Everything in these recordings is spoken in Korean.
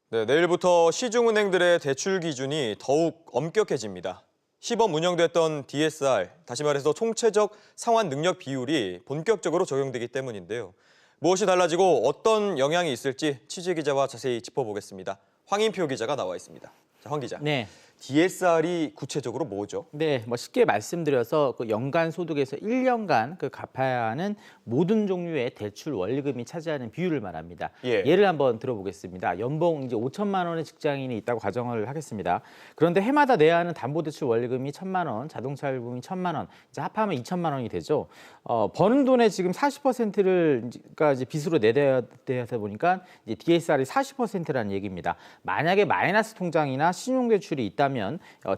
네, 내일부터 시중은행들의 대출 기준이 더욱 엄격해집니다. 시범 운영됐던 DSR, 다시 말해서 총체적 상환 능력 비율이 본격적으로 적용되기 때문인데요. 무엇이 달라지고 어떤 영향이 있을지 취재 기자와 자세히 짚어보겠습니다. 황인표 기자가 나와 있습니다. 자, 황 기자. 네. DSR이 구체적으로 뭐죠? 네, 쉽게 말씀드려서 그 연간 소득에서 1년간 그 갚아야 하는 모든 종류의 대출 원리금이 차지하는 비율을 말합니다. 예. 예를 한번 들어보겠습니다. 연봉 이제 5천만 원의 직장인이 있다고 가정을 하겠습니다. 그런데 해마다 내야 하는 담보대출 원리금이 1천만 원, 자동차 요금이 1천만 원, 이제 합하면 2천만 원이 되죠. 버는 돈의 지금 40%가 이제 빚으로 내야 되다 보니까 이제 DSR이 40%라는 얘기입니다. 만약에 마이너스 통장이나 신용대출이 있다면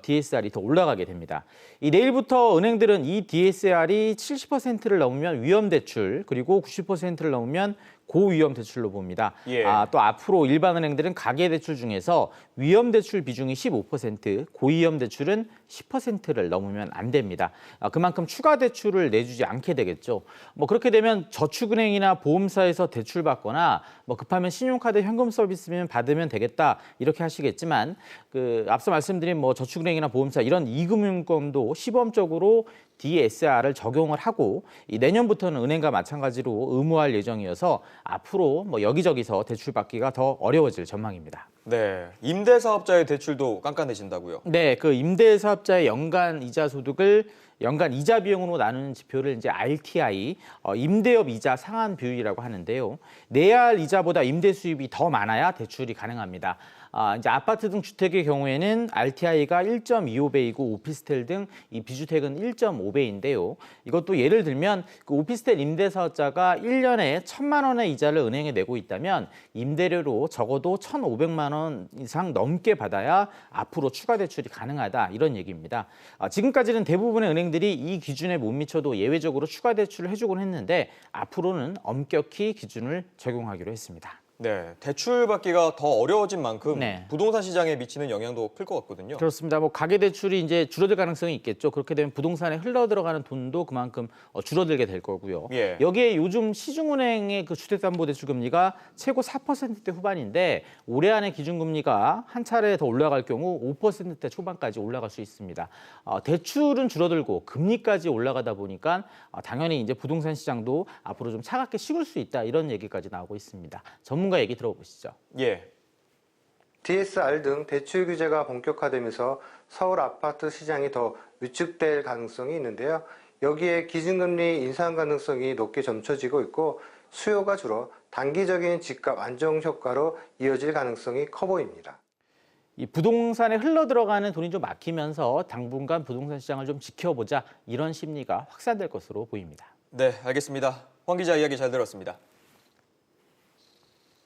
DSR이 더 올라가게 됩니다. 이 내일부터 은행들은 이 DSR이 70%를 넘으면 위험대출, 그리고 90%를 넘으면 고위험 대출로 봅니다. 예. 또 앞으로 일반 은행들은 가계대출 중에서 위험대출 비중이 15%, 고위험 대출은 10%를 넘으면 안 됩니다. 그만큼 추가 대출을 내주지 않게 되겠죠. 그렇게 되면 저축은행이나 보험사에서 대출 받거나 급하면 신용카드 현금 서비스면 받으면 되겠다 이렇게 하시겠지만 앞서 말씀드린 저축은행이나 보험사 이런 이금융권도 시범적으로 DSR을 적용을 하고 내년부터는 은행과 마찬가지로 의무화할 예정이어서 앞으로 여기저기서 대출 받기가 더 어려워질 전망입니다. 네, 임대사업자의 대출도 깐깐해진다고요? 네, 그 임대사업자의 연간 이자 소득을 연간 이자 비용으로 나누는 지표를 이제 RTI, 임대업 이자 상환 비율이라고 하는데요. 내야 할 이자보다 임대 수입이 더 많아야 대출이 가능합니다. 이제 아파트 등 주택의 경우에는 RTI가 1.25배이고 오피스텔 등 이 비주택은 1.5배인데요. 이것도 예를 들면 그 오피스텔 임대사업자가 1년에 1,000만 원의 이자를 은행에 내고 있다면 임대료로 적어도 1,500만 원 이상 넘게 받아야 앞으로 추가 대출이 가능하다 이런 얘기입니다. 지금까지는 대부분의 은행들이 이 기준에 못 미쳐도 예외적으로 추가 대출을 해주곤 했는데 앞으로는 엄격히 기준을 적용하기로 했습니다. 네, 대출 받기가 더 어려워진 만큼 네. 부동산 시장에 미치는 영향도 클 것 같거든요. 그렇습니다. 가계 대출이 이제 줄어들 가능성이 있겠죠. 그렇게 되면 부동산에 흘러 들어가는 돈도 그만큼 줄어들게 될 거고요. 예. 여기에 요즘 시중은행의 그 주택담보대출 금리가 최고 4%대 후반인데 올해 안에 기준금리가 한 차례 더 올라갈 경우 5%대 초반까지 올라갈 수 있습니다. 대출은 줄어들고 금리까지 올라가다 보니까 당연히 이제 부동산 시장도 앞으로 좀 차갑게 식을 수 있다 이런 얘기까지 나오고 있습니다. 전문가 얘기 들어보시죠. 예. DSR 등 대출 규제가 본격화되면서 서울 아파트 시장이 더 위축될 가능성이 있는데요. 여기에 기준금리 인상 가능성이 높게 점쳐지고 있고 수요가 줄어 단기적인 집값 안정 효과로 이어질 가능성이 커 보입니다. 이 부동산에 흘러 들어가는 돈이 좀 막히면서 당분간 부동산 시장을 좀 지켜보자 이런 심리가 확산될 것으로 보입니다. 네, 알겠습니다. 황 기자 이야기 잘 들었습니다.